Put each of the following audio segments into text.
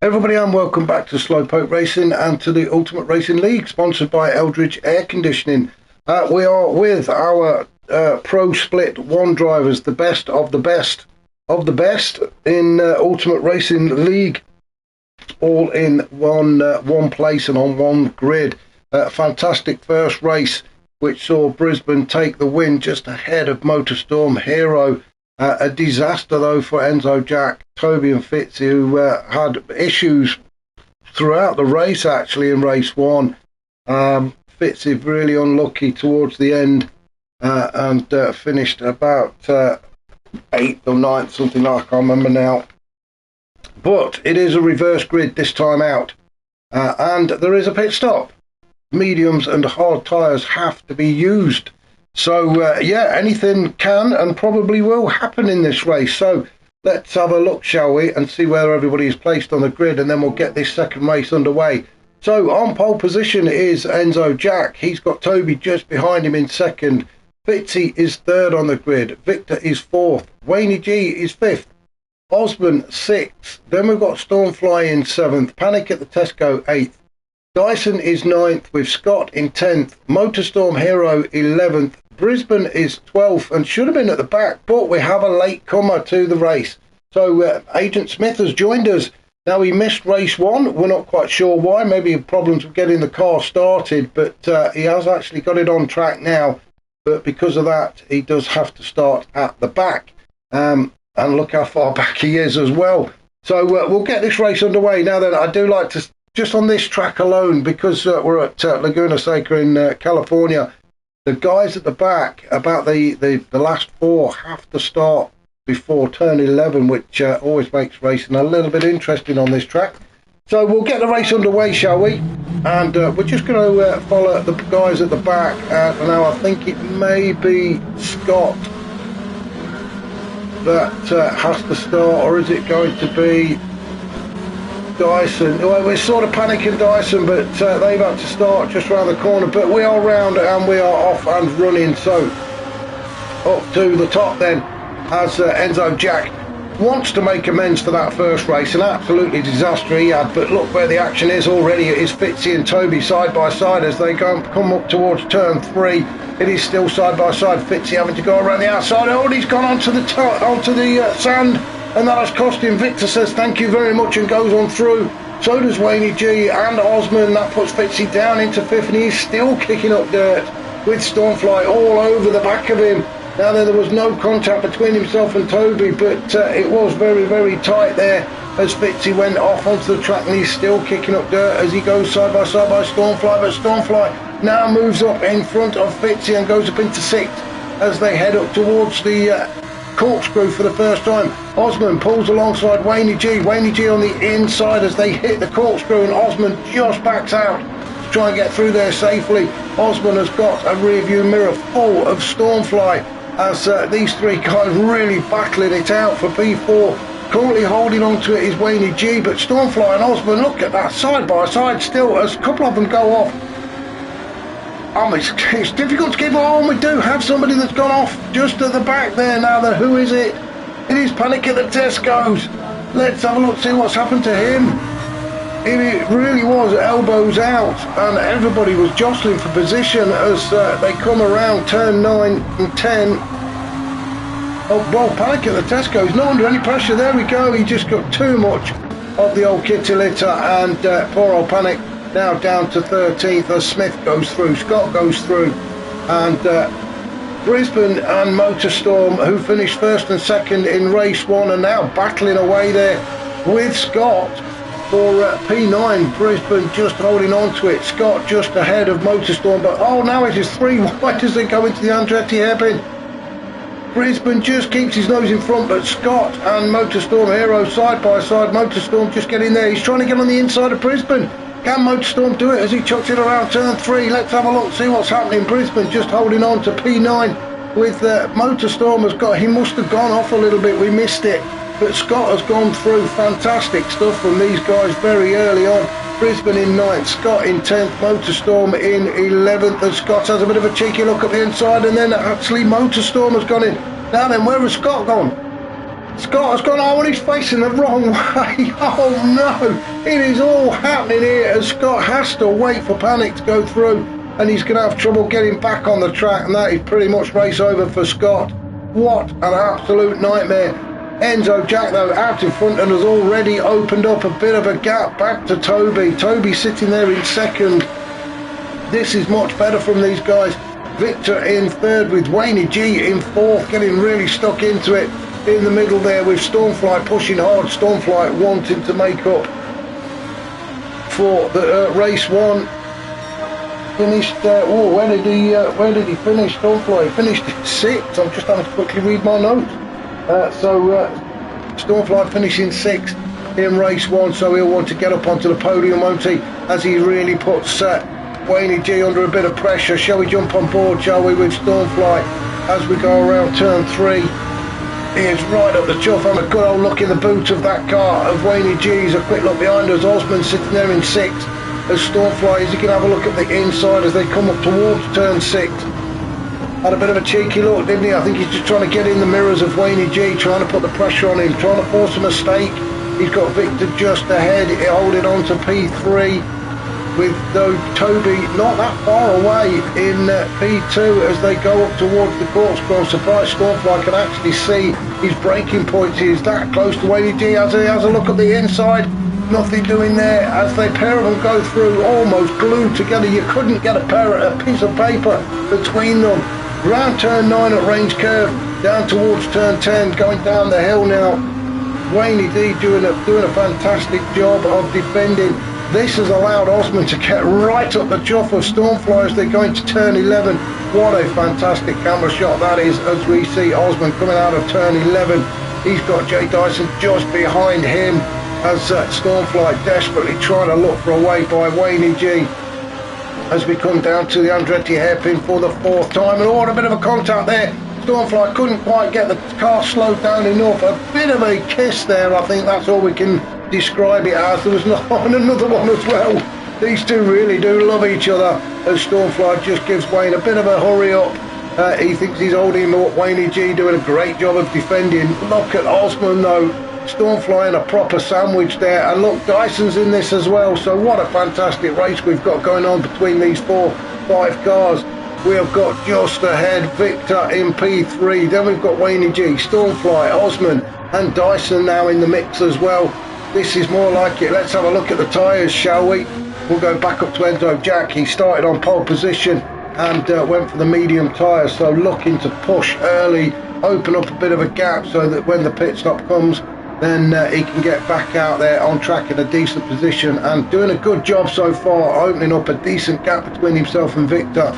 Everybody, and welcome back to Slowpoke Racing and to the Ultimate Racing League, sponsored by Eldridge Air Conditioning. We are with our Pro Split 1 drivers, the best of the best of the best in Ultimate Racing League, all in one place and on one grid. Fantastic first race, which saw Brisbane take the win just ahead of Motorstorm Hero. A disaster, though, for Enzo, Jack, Toby and Fitzy, who had issues throughout the race, actually, in race one. Fitzy really unlucky towards the end and finished about 8th or 9th, something like, I can't remember now. But it is a reverse grid this time out, and there is a pit stop. Mediums and hard tyres have to be used. So, yeah, anything can and probably will happen in this race. So let's have a look, shall we, and see where everybody is placed on the grid, and then we'll get this second race underway. So on pole position is Enzo Jack. He's got Toby just behind him in second. Fitzy is third on the grid. Victor is fourth. Wayne G is fifth. Osman sixth. Then we've got Stormfly in seventh. Panic at the Tesco eighth. Dyson is 9th with Scott in 10th, Motorstorm Hero 11th, Brisbane is 12th and should have been at the back, but we have a late comer to the race. So Agent Smith has joined us. Now, he missed race one, we're not quite sure why, maybe problems with getting the car started, but he has actually got it on track now, but because of that he does have to start at the back, and look how far back he is as well. So we'll get this race underway. Now then, I do like to just on this track alone, because we're at Laguna Secca in California, the guys at the back, about the last four, have to start before turn 11, which always makes racing a little bit interesting on this track. So we'll get the race underway, shall we? And we're just going to follow the guys at the back. Now I think it may be Scott that has to start, or is it going to be Dyson? Well, we're sort of panicking Dyson, but they've had to start just around the corner. But we are round and we are off and running. So up to the top then, as Enzo Jack wants to make amends for that first race. An absolutely disaster he had. But look where the action is already. It is Fitzy and Toby side by side as they come up towards turn 3. It is still side by side. Fitzy having to go around the outside. Oh, and he's gone onto the sand. And that has cost him. Victor says thank you very much and goes on through. So does Wayne G and Osman. That puts Fitzy down into 5th, and he's still kicking up dirt with Stormfly all over the back of him. Now then, there was no contact between himself and Toby, but it was very, very tight there as Fitzy went off onto the track, and he's still kicking up dirt as he goes side by Stormfly. But Stormfly now moves up in front of Fitzy and goes up into 6th as they head up towards the corkscrew for the first time. Osman pulls alongside Wayne G on the inside as they hit the corkscrew, and Osman just backs out to try and get through there safely. Osman has got a rear view mirror full of Stormfly as these three guys really battling it out for P4. Currently holding on to it is Wayne G, but Stormfly and Osman, look at that, side by side still as a couple of them go off. It's difficult to keep on. We do have somebody that's gone off just at the back there now. Then who is it? It is Panic at the Tesco's. Let's have a look, see what's happened to him. It really was elbows out, and everybody was jostling for position as they come around turn 9 and 10. Oh, well, Panic at the Tesco's not under any pressure. There we go. He just got too much of the old kitty litter, and poor old Panic now down to 13th as Smith goes through, Scott goes through, and Brisbane and Motorstorm, who finished first and second in race 1, are now battling away there with Scott for P9. Brisbane just holding on to it, Scott just ahead of Motorstorm, but oh, now it is 3 wide as they go into the Andretti hairpin. Brisbane just keeps his nose in front, but Scott and Motorstorm Hero side by side. Motorstorm just getting there, he's trying to get on the inside of Brisbane. Can Motorstorm do it as he chucks it around turn 3? Let's have a look, see what's happening. Brisbane just holding on to P9 with Motorstorm he must have gone off a little bit, we missed it. But Scott has gone through. Fantastic stuff from these guys very early on. Brisbane in 9th, Scott in 10th, Motorstorm in 11th. And Scott has a bit of a cheeky look at the inside, and then actually Motorstorm has gone in. Now then, where has Scott gone? Scott has gone, oh, and he's facing the wrong way. Oh no, it is all happening here as Scott has to wait for panic to go through, and he's going to have trouble getting back on the track, and that is pretty much race over for Scott. What an absolute nightmare. Enzo Jack though out in front and has already opened up a bit of a gap back to Toby. Toby sitting there in second. This is much better from these guys. Victor in third with Wayne G in fourth, getting really stuck into it in the middle there with Stormfly pushing hard. Stormfly wanting to make up for the race one. Finished, where did he finish? Stormfly finished in sixth. I'm just having to quickly read my notes. Stormfly finishing sixth in race one, so he'll want to get up onto the podium, won't he, as he really puts Wayne G under a bit of pressure. Shall we jump on board, shall we, with Stormfly as we go around turn 3? He is right up the chuff, and a good old look in the boot of that car of Wayne G's. A quick look behind us, Osman sitting there in sixth as Stormfly, as you can have a look at the inside as they come up towards turn 6. Had a bit of a cheeky look, didn't he? I think he's just trying to get in the mirrors of Wayne G, trying to put the pressure on him, trying to force a mistake. He's got Victor just ahead, holding on to P3, with though Toby not that far away in P2 as they go up towards the corkscrew. I'm surprised Stormfly can actually see his braking points. He's that close to Wayne G as he has a look at the inside. Nothing doing there as they pair of them go through, almost glued together. You couldn't get a piece of paper between them. Round turn 9 at range curve, down towards turn 10, going down the hill now. Wayne D doing a fantastic job of defending. This has allowed Osman to get right up the chuff of Stormfly as they're going to turn 11. What a fantastic camera shot that is as we see Osman coming out of turn 11. He's got Jay Dyson just behind him as Stormfly desperately trying to look for a way by Wayne G. As we come down to the Andretti hairpin for the 4th time, and a bit of a contact there. Stormfly couldn't quite get the car slowed down enough. A bit of a kiss there, I think that's all we can describe it as. There was another one as well. These two really do love each other as Stormfly just gives Wayne a bit of a hurry up. He thinks he's holding him up. Wayne G doing a great job of defending. Look at Osman though. Stormfly in a proper sandwich there, and look, Dyson's in this as well. So what a fantastic race we've got going on between these 4-5 cars. We have got just ahead Victor in P3, then we've got Wayne G, Stormfly, Osman and Dyson now in the mix as well. This is more like it. Let's have a look at the tyres, shall we? We'll go back up to Enzo Jack. He started on pole position and went for the medium tyres, so looking to push early, open up a bit of a gap so that when the pit stop comes, then he can get back out there on track in a decent position, and doing a good job so far, opening up a decent gap between himself and Victor.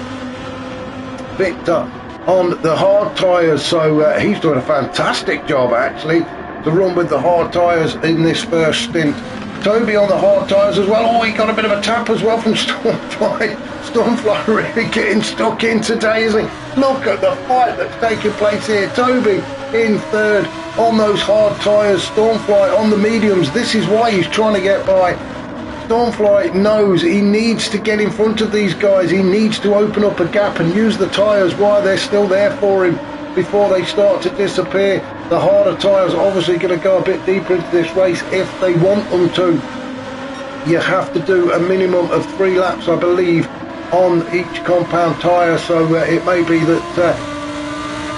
Victor on the hard tyres, so he's doing a fantastic job actually to run with the hard tyres in this first stint. Toby on the hard tyres as well. Oh, he got a bit of a tap as well from Stormfly. Stormfly really getting stuck in today, isn't he? Look at the fight that's taking place here. Toby in third on those hard tyres. Stormfly on the mediums. This is why he's trying to get by. Stormfly knows he needs to get in front of these guys. He needs to open up a gap and use the tyres while they're still there for him before they start to disappear. The harder tyres are obviously going to go a bit deeper into this race if they want them to. You have to do a minimum of 3 laps, I believe, on each compound tyre, so it may be that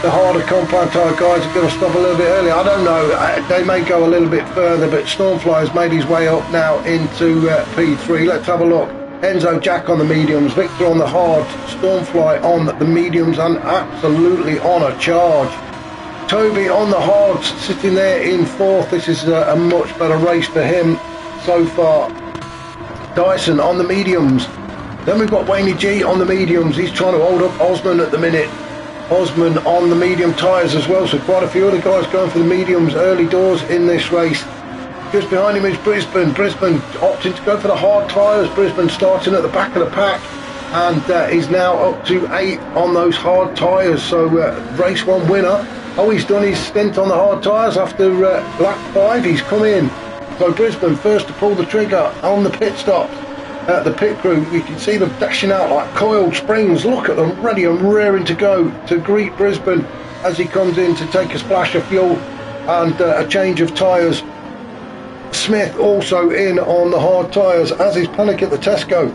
the harder compound tyre guys are going to stop a little bit earlier. I don't know, they may go a little bit further, but Stormfly has made his way up now into P3. Let's have a look. Enzo Jack on the mediums, Victor on the hard, Stormfly on the mediums, and absolutely on a charge. Toby on the hards, sitting there in 4th. This is a much better race for him so far. Dyson on the mediums. Then we've got Wayne G on the mediums. He's trying to hold up Osman at the minute. Osman on the medium tyres as well, so quite a few other guys going for the mediums early doors in this race. Just behind him is Brisbane. Brisbane opting to go for the hard tyres. Brisbane starting at the back of the pack, and he's now up to 8th on those hard tyres, so race 1 winner. Oh, he's done his stint on the hard tyres after lap 5. He's come in. So Brisbane first to pull the trigger on the pit stop. The pit crew, you can see them dashing out like coiled springs. Look at them, ready and raring to go to greet Brisbane as he comes in to take a splash of fuel. and a change of tyres. Smith also in on the hard tyres, as is Panic at the Tesco.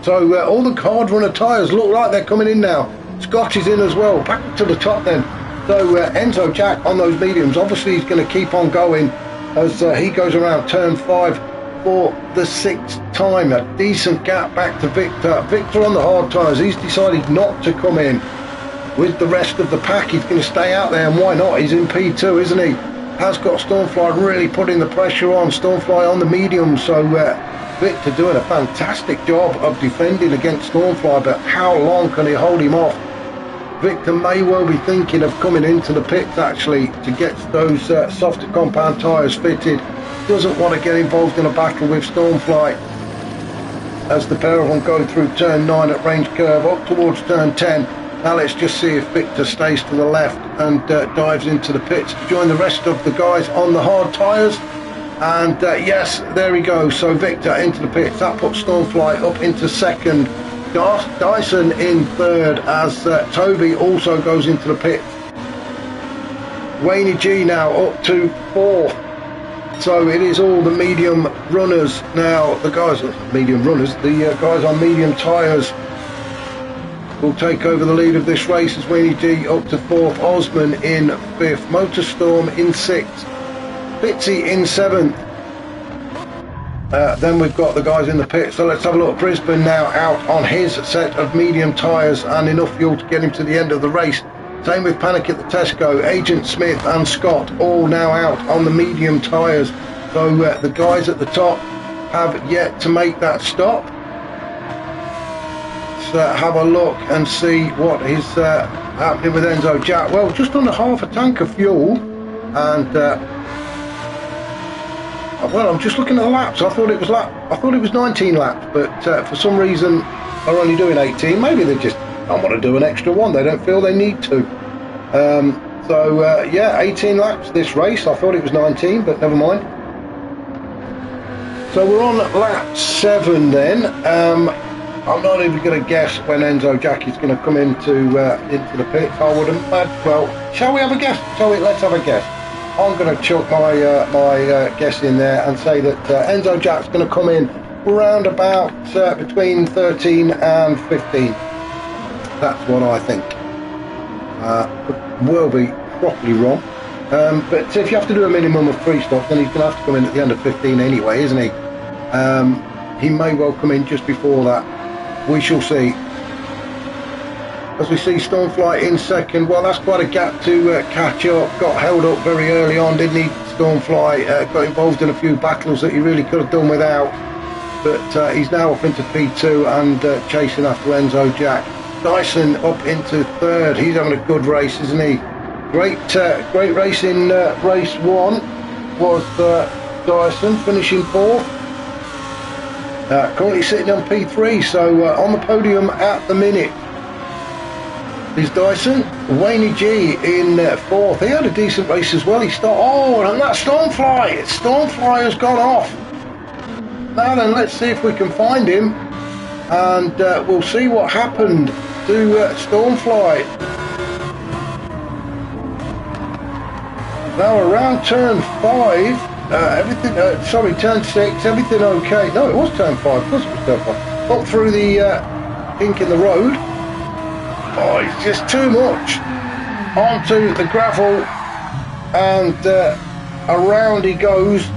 So all the hard runner tyres look like they're coming in now. Scott is in as well, back to the top then. So Enzo Jack on those mediums. Obviously he's going to keep on going as he goes around turn 5 for the 6th time. A decent gap back to Victor. Victor on the hard tyres. He's decided not to come in with the rest of the pack. He's going to stay out there, and why not? He's in P2, isn't he? Has got Stormfly really putting the pressure on. Stormfly on the medium, so Victor doing a fantastic job of defending against Stormfly, but how long can he hold him off? Victor may well be thinking of coming into the pits actually to get those softer compound tyres fitted. Doesn't want to get involved in a battle with Stormfly as the pair of them go through turn 9 at range curve up towards turn 10. Now let's just see if Victor stays to the left and dives into the pits to join the rest of the guys on the hard tyres. And yes, there he goes. So Victor into the pits. That puts Stormfly up into second. Dyson in third as Toby also goes into the pits. Wayne G now up to fourth. So it is all the medium runners now. The guys, medium runners, the guys on medium tyres will take over the lead of this race as Weenie G up to 4th, Osman in 5th, Motorstorm in 6th, Fitzy in 7th. Then we've got the guys in the pit. So let's have a look. Brisbane now out on his set of medium tyres and enough fuel to get him to the end of the race. Same with Panic at the Tesco. Agent Smith and Scott all now out on the medium tyres. So the guys at the top have yet to make that stop. Have a look and see what is happening with Enzo Jack. Well, just under half a tank of fuel, and well, I'm just looking at the laps. I thought it was 19 laps, but for some reason they're only doing 18. Maybe they just don't want to do an extra one. They don't feel they need to. Yeah, 18 laps this race. I thought it was 19, but never mind. So we're on lap 7 then. I'm not even going to guess when Enzo Jack is going to come into the pits. I would imagine. Well, shall we have a guess? Let's have a guess. I'm going to chuck my guess in there and say that Enzo Jack's going to come in around about between 13 and 15. That's what I think. Will be properly wrong. But if you have to do a minimum of 3 stops, then he's going to have to come in at the end of 15 anyway, isn't he? He may well come in just before that. We shall see. As we see Stormfly in second. Well, that's quite a gap to catch up. Got held up very early on, didn't he? Stormfly got involved in a few battles that he really could have done without. But he's now up into P2 and chasing after Enzo Jack. Dyson up into third. He's having a good race, isn't he? Great race in race 1 was Dyson, finishing 4th. Currently sitting on P3, so on the podium at the minute is Dyson. Wayne G in 4th. He had a decent race as well. And that's Stormfly. Stormfly has gone off. Now then, let's see if we can find him, and we'll see what happened to Stormfly. Now around turn 5. Turn 6, everything okay. No, it was turn 5, of course it was turn 5. Up through the kink in the road. Oh, it's just too much. Onto the gravel, and around he goes.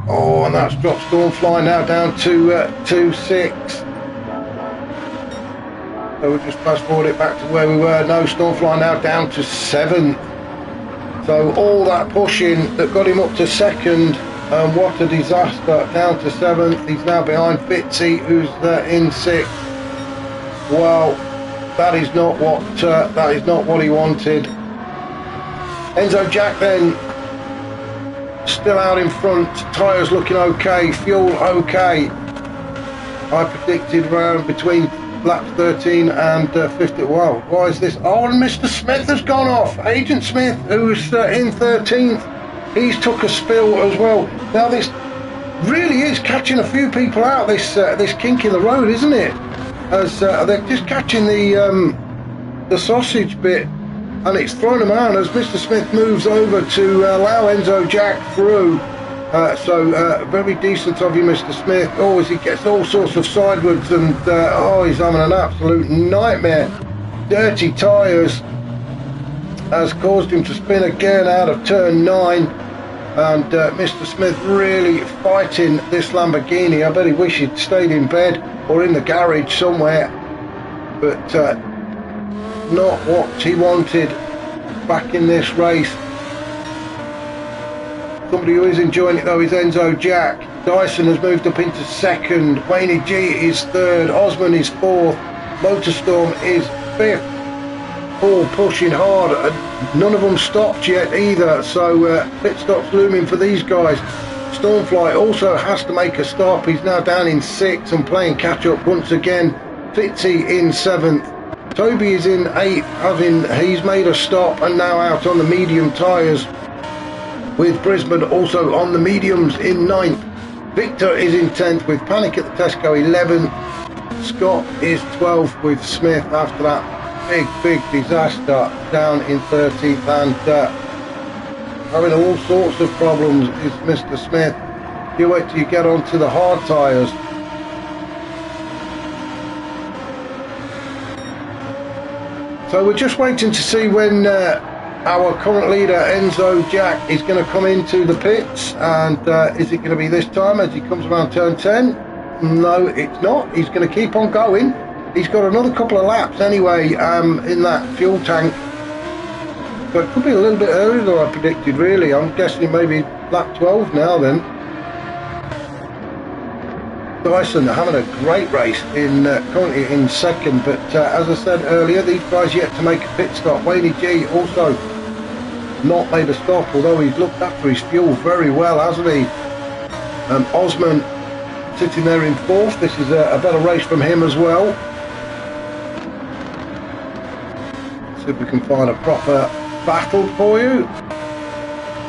Oh, and that's dropped Stormfly now down to 2-6. So we'll just fast forward it back to where we were. No, Stormfly now down to 7th. So all that pushing that got him up to second, and what a disaster, down to 7th. He's now behind Fitzy, who's in 6th. Well, that is not what he wanted. Enzo Jack then still out in front, tyres looking okay, fuel okay. I predicted around between laps 13 and 15. Wow, why is this? Oh, and Mr. Smith has gone off. Agent Smith, who's in 13th, he's took a spill as well. Now this really is catching a few people out, this kink in the road, isn't it? As they're just catching the sausage bit and it's thrown him out as Mr. Smith moves over to allow Enzo Jack through. So very decent of you, Mr. Smith. Oh, as he gets all sorts of sidewards, and oh, he's having an absolute nightmare. Dirty tyres has caused him to spin again out of turn 9, and Mr. Smith really fighting this Lamborghini. I bet he wished he'd stayed in bed or in the garage somewhere, but not what he wanted back in this race. Somebody who is enjoying it though is Enzo Jack. Dyson has moved up into second, Wayne G is third, Osman is fourth, Motorstorm is fifth. All pushing hard, and none of them stopped yet either, so pit stops looming for these guys. Stormfly also has to make a stop. He's now down in 6th and playing catch up once again. Fitzy in 7th. Toby is in 8th, he's made a stop and now out on the medium tyres, with Brisbane also on the mediums in 9th. Victor is in 10th with Panic at the Tesco 11th. Scott is 12th with Smith after that big disaster down in 13th, and having all sorts of problems is Mr. Smith. You wait till you get onto the hard tyres. So we're just waiting to see when our current leader Enzo Jack is going to come into the pits, and is it going to be this time as he comes around turn 10? No, it's not. He's going to keep on going. He's got another couple of laps anyway in that fuel tank, so it could be a little bit earlier than I predicted really. I'm guessing maybe lap 12 now then. Dyson having a great race in currently in second, but as I said earlier, these guys yet to make a pit stop. Wayne G also not made a stop, although he's looked after his fuel very well, hasn't he? Osman sitting there in 4th. This is a better race from him as well. See if we can find a proper battle for you.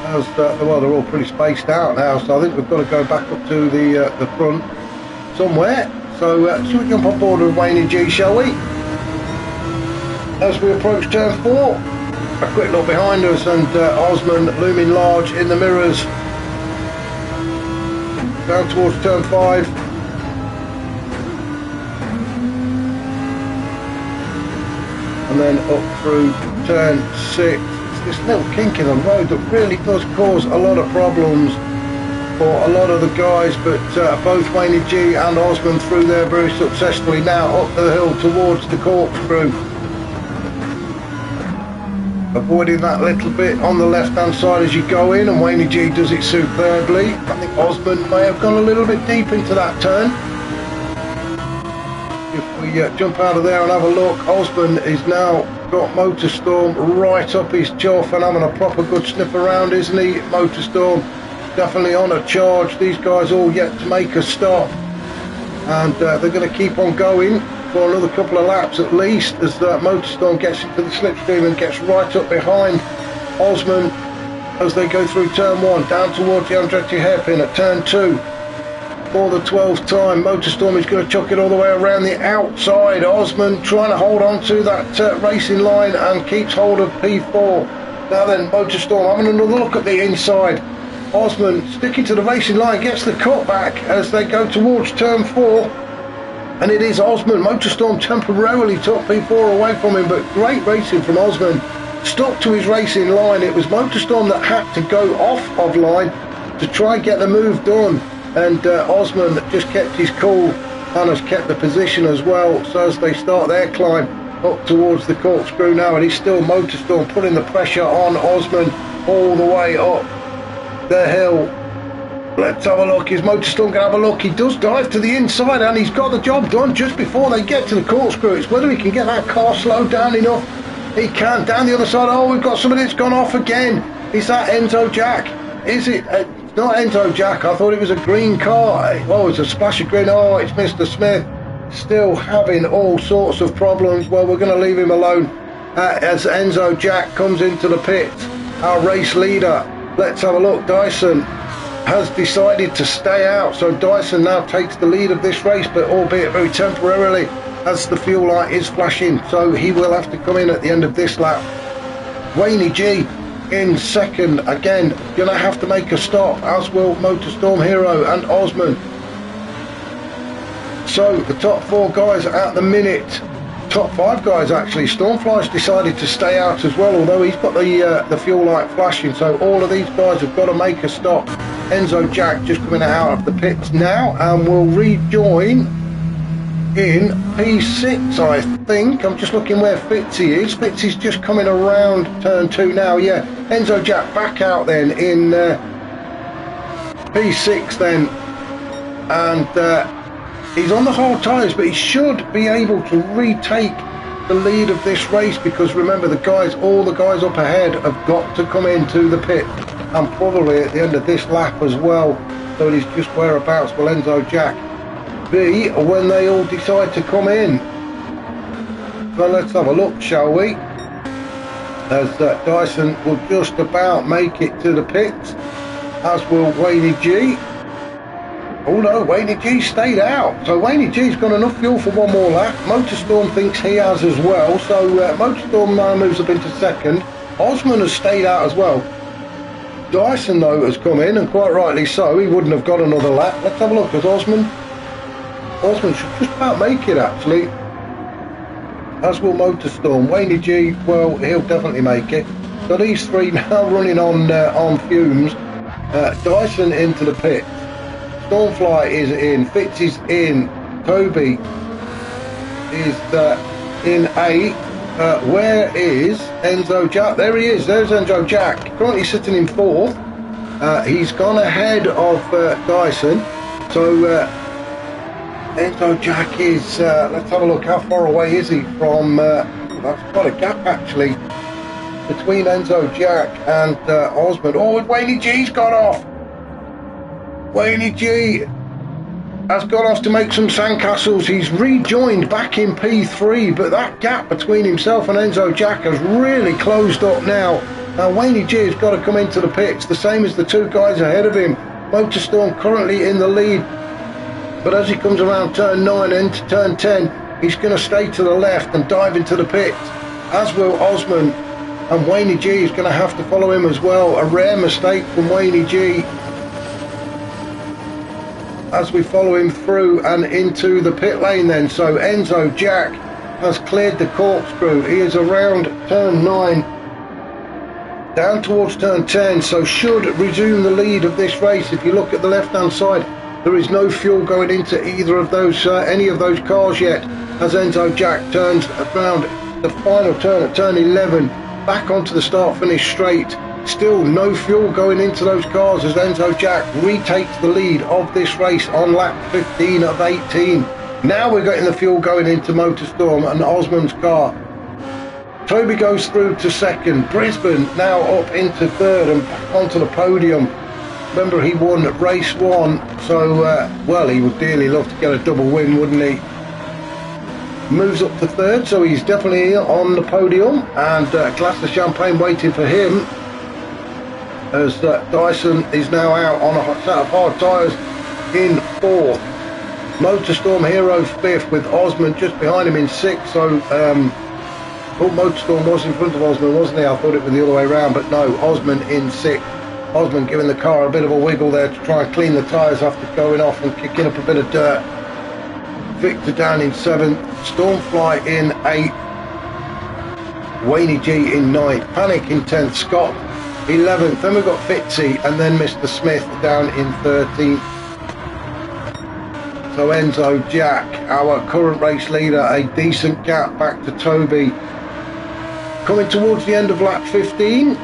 As well, they're all pretty spaced out now, so I think we've got to go back up to the front somewhere. So shall we jump on board with Wayne G, shall we? As we approach turn 4, a quick look behind us, and Osman looming large in the mirrors. Down towards turn 5. And then up through turn 6. It's this little kink in the road that really does cause a lot of problems for a lot of the guys, but both Wayne G and Osman through there very successfully now up the hill towards the corkscrew. Avoiding that little bit on the left hand side as you go in, and Wayne G does it superbly. I think Osman may have gone a little bit deep into that turn. If we jump out of there and have a look, Osman is now got Motorstorm right up his chuff and having a proper good sniff around, isn't he? Motorstorm definitely on a charge. These guys all yet to make a stop, and they're going to keep on going for another couple of laps at least, as Motorstorm gets into the slipstream and gets right up behind Osman as they go through turn 1 down towards the Andretti hairpin at turn 2. For the 12th time, Motorstorm is going to chuck it all the way around the outside. Osman trying to hold on to that racing line and keeps hold of P4. Now then, Motorstorm having another look at the inside. Osman sticking to the racing line, gets the cutback as they go towards turn 4. And it is Osman. Motorstorm temporarily took P4 away from him, but great racing from Osman. Stuck to his racing line. It was Motorstorm that had to go off of line to try and get the move done. And Osman just kept his cool and has kept the position as well. So as they start their climb up towards the corkscrew now, and he's still Motorstorm putting the pressure on Osman all the way up the hill. Let's have a look. Is Motorstorm going to have a look? He does dive to the inside, and he's got the job done just before they get to the corkscrew. It's whether he can get that car slowed down enough. He can. Down the other side. Oh, we've got somebody that's gone off again. Is that Enzo Jack? Is it? Not Enzo Jack. I thought it was a green car. Oh, it's a splash of green. Oh, it's Mr. Smith. Still having all sorts of problems. Well, we're going to leave him alone as Enzo Jack comes into the pit. Our race leader. Let's have a look. Dyson has decided to stay out. So Dyson now takes the lead of this race, but albeit very temporarily, as the fuel light is flashing. So he will have to come in at the end of this lap. Wayne G in second. Again, gonna have to make a stop, as will Motorstorm Hero and Osman. So the top 4 guys at the minute, top 5 guys actually. Stormfly's decided to stay out as well, although he's got the fuel light flashing, so all of these guys have got to make a stop. Enzo Jack just coming out of the pits now and will rejoin in P6, I think. I'm just looking where Fitzy is. Fitzy's just coming around turn 2 now. Yeah, Enzo Jack back out then in P6 then, and he's on the hard tyres, but he should be able to retake the lead of this race, because remember, all the guys up ahead have got to come into the pit, and probably at the end of this lap as well. So it is just whereabouts will Enzo Jack be when they all decide to come in. So let's have a look, shall we? As Dyson will just about make it to the pits, as will Wayne G. Oh no, Wayne G stayed out. So Wayne G's got enough fuel for one more lap. Motorstorm thinks he has as well. So Motorstorm now moves up into second. Osman has stayed out as well. Dyson though has come in, and quite rightly so. He wouldn't have got another lap. Let's have a look at Osman. Osman should just about make it actually, as will Motorstorm. Wayne G, well, he'll definitely make it. So these 3 now running on fumes. Dyson into the pit. Stormfly is in, Fitz is in, Toby is in 8. Where is Enzo Jack? There he is, there's Enzo Jack, currently sitting in 4th. He's gone ahead of Dyson. So Enzo Jack is, let's have a look, how far away is he from, that's quite a gap actually, between Enzo Jack and Osmond. Oh, Wayne G's gone off. Wayne G has gone off to make some sandcastles. He's rejoined back in P3, but that gap between himself and Enzo Jack has really closed up now. Now Wayne G has got to come into the pits, the same as the 2 guys ahead of him. Motorstorm currently in the lead, but as he comes around turn 9 into turn 10, he's going to stay to the left and dive into the pits, as will Osman, and Wayne G is going to have to follow him as well. A rare mistake from Wayne G, as we follow him through and into the pit lane then. So Enzo Jack has cleared the corkscrew. He is around turn 9 down towards turn 10, so should resume the lead of this race. If you look at the left hand side, there is no fuel going into either of those any of those cars yet, as Enzo Jack turns around the final turn at turn 11 back onto the start finish straight. Still no fuel going into those cars as Enzo Jack retakes the lead of this race on lap 15 of 18. Now we're getting the fuel going into Motorstorm and Osman's car. Toby goes through to second. Brisbane now up into third and back onto the podium. Remember, he won race 1, so well, he would dearly love to get a double win, wouldn't he? Moves up to third, so he's definitely on the podium, and a glass of champagne waiting for him, as Dyson is now out on a set of hard tyres in 4th. Motorstorm Hero 5th, with Osman just behind him in 6th. So Motorstorm was in front of Osman, wasn't he? I thought it was the other way around, but no, Osman in 6th. Osman giving the car a bit of a wiggle there to try and clean the tyres after going off and kicking up a bit of dirt. Victor down in 7th, Stormfly in 8th, Wayne G in 9th, Panic in 10th, Scott 11th, then we've got Fitzy, and then Mr. Smith down in 13th. So Enzo Jack, our current race leader, a decent gap back to Toby. Coming towards the end of lap 15,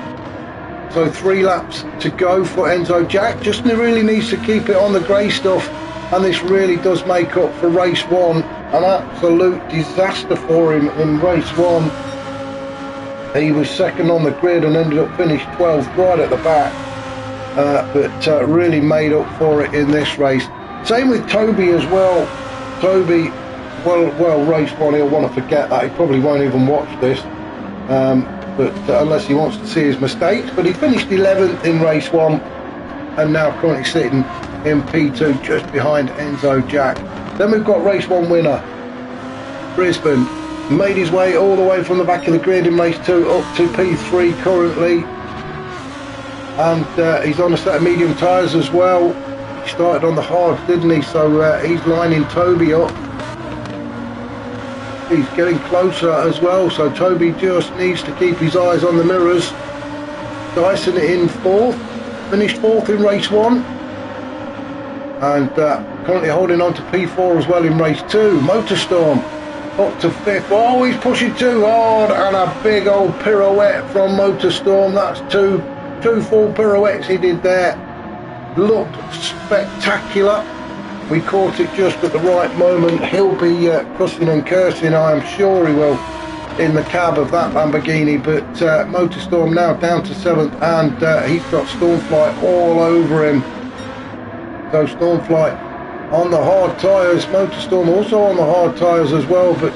so 3 laps to go for Enzo Jack. Just really needs to keep it on the grey stuff, and this really does make up for race 1. An absolute disaster for him in race 1. He was second on the grid and ended up finished 12th right at the back, but really made up for it in this race. Same with Toby as well. Toby, well, race 1, he'll want to forget that. He probably won't even watch this, but unless he wants to see his mistakes. But he finished 11th in race 1 and now currently sitting in P2 just behind Enzo Jack. Then we've got race 1 winner, Brisbane. made his way all the way from the back of the grid in race 2 up to P3 currently, and he's on a set of medium tyres as well. He started on the hards, didn't he? So he's lining Toby up. He's getting closer as well, so Toby just needs to keep his eyes on the mirrors. Dyson in 4th, finished 4th in race 1, and currently holding on to P4 as well in race 2. Motorstorm up to 5th. Oh, he's pushing too hard, and a big old pirouette from Motorstorm. That's two full pirouettes he did there. Looked spectacular. We caught it just at the right moment. He'll be cussing and cursing, I am sure he will, in the cab of that Lamborghini. But Motorstorm now down to 7th, and he's got Stormfly all over him. So Stormfly on the hard tyres, Motorstorm also on the hard tyres as well, but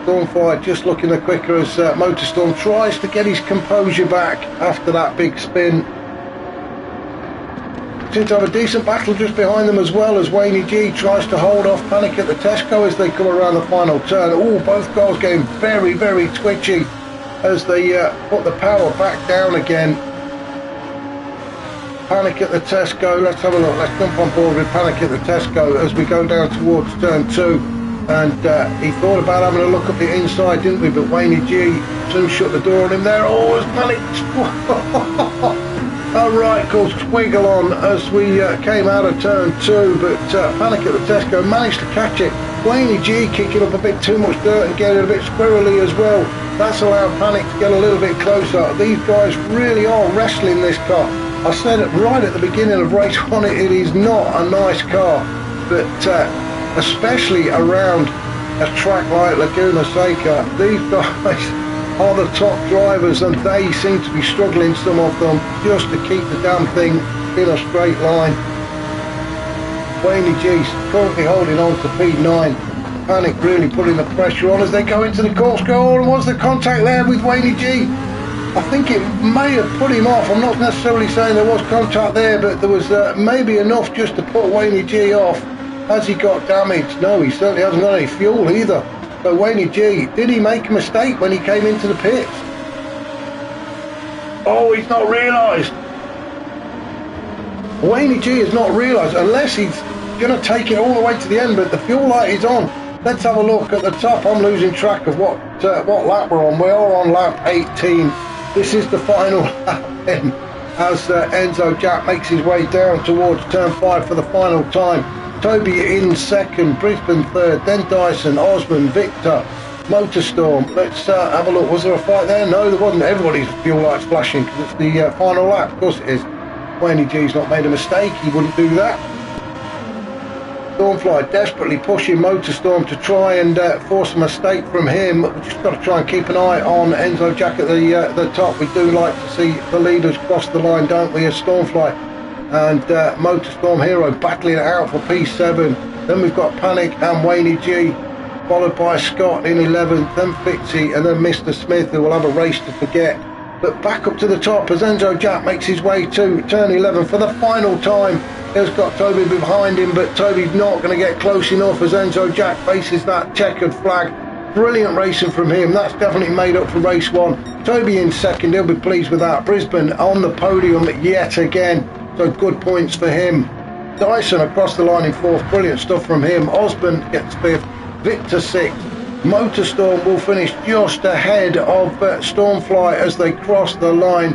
Stormfly just looking the quicker as Motorstorm tries to get his composure back after that big spin. Seem to have a decent battle just behind them as well, as Wayne G tries to hold off Panic at the Tesco as they come around the final turn. Oh, both cars getting very, very twitchy as they put the power back down again. Panic at the Tesco, let's have a look, let's jump on board with Panic at the Tesco as we go down towards turn 2. And he thought about having a look up the inside, didn't we? But Wayne G soon shut the door on him there. Oh, as Panic a right called squiggle on as we came out of turn 2, but Panic at the Tesco managed to catch it. Wayne G kicking up a bit too much dirt and getting a bit squirrely as well. That's allowed Panic to get a little bit closer. These guys really are wrestling this car. I said it right at the beginning of race 1, it is not a nice car, but especially around a track like Laguna Secca, these guys are the top drivers, and they seem to be struggling, some of them, just to keep the damn thing in a straight line. Wayne G's currently holding on to P9. Panic really putting the pressure on as they go into the corkscrew. Oh, and was the contact there with Wayne G? I think it may have put him off. I'm not necessarily saying there was contact there, but there was maybe enough just to put Wayne G off. Has he got damaged? No, he certainly hasn't got any fuel either. So Wayne G, did he make a mistake when he came into the pits? Oh, he's not realised. Wayne G has not realised, unless he's going to take it all the way to the end, but the fuel light is on. Let's have a look at the top. I'm losing track of what lap we're on. We are on lap 18. This is the final lap in, as Enzo Jack makes his way down towards turn 5 for the final time. Toby in 2nd, Brisbane 3rd, then Dyson, Osman, Victor, Motorstorm. Let's have a look. Was there a fight there? No, there wasn't. Everybody's fuel lights flashing because it's the final lap. Of course it is. Wayne G's not made a mistake. He wouldn't do that. Stormfly desperately pushing Motorstorm to try and force a mistake from him. We've just got to try and keep an eye on Enzo Jack at the top. We do like to see the leaders cross the line, don't we, as Stormfly and Motorstorm Hero battling it out for P7. Then we've got Panic and Wayne G, followed by Scott in 11th, then Fitzy, and then Mr. Smith, who will have a race to forget. But back up to the top as Enzo Jack makes his way to turn 11 for the final time. He's got Toby behind him, but Toby's not going to get close enough as Enzo Jack faces that checkered flag. Brilliant racing from him. That's definitely made up for race 1. Toby in 2nd, he'll be pleased with that. Brisbane on the podium yet again, so good points for him. Dyson across the line in 4th, brilliant stuff from him. Osborne gets 5th, Victor 6th. Motorstorm will finish just ahead of Stormfly as they cross the line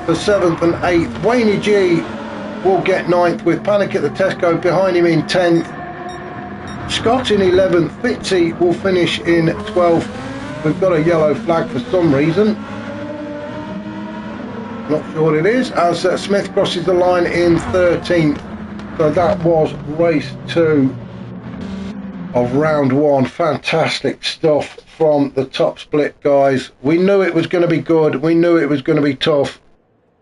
for 7th and 8th. Wayne G will get 9th with Panic at the Tesco behind him in 10th. Scott in 11th. Fitzy will finish in 12th. We've got a yellow flag for some reason. Not sure what it is, as Smith crosses the line in 13th. So that was race 2 of round 1. Fantastic stuff from the top split guys. We knew it was going to be good. We knew it was going to be tough.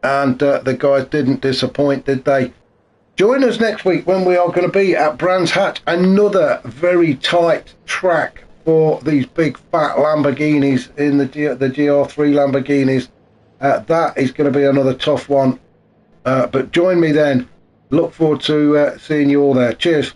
And the guys didn't disappoint, did they? Join us next week when we are going to be at Brands Hatch, another very tight track for these big fat Lamborghinis in the GR3 Lamborghinis. That is going to be another tough one. But join me then. Look forward to seeing you all there. Cheers.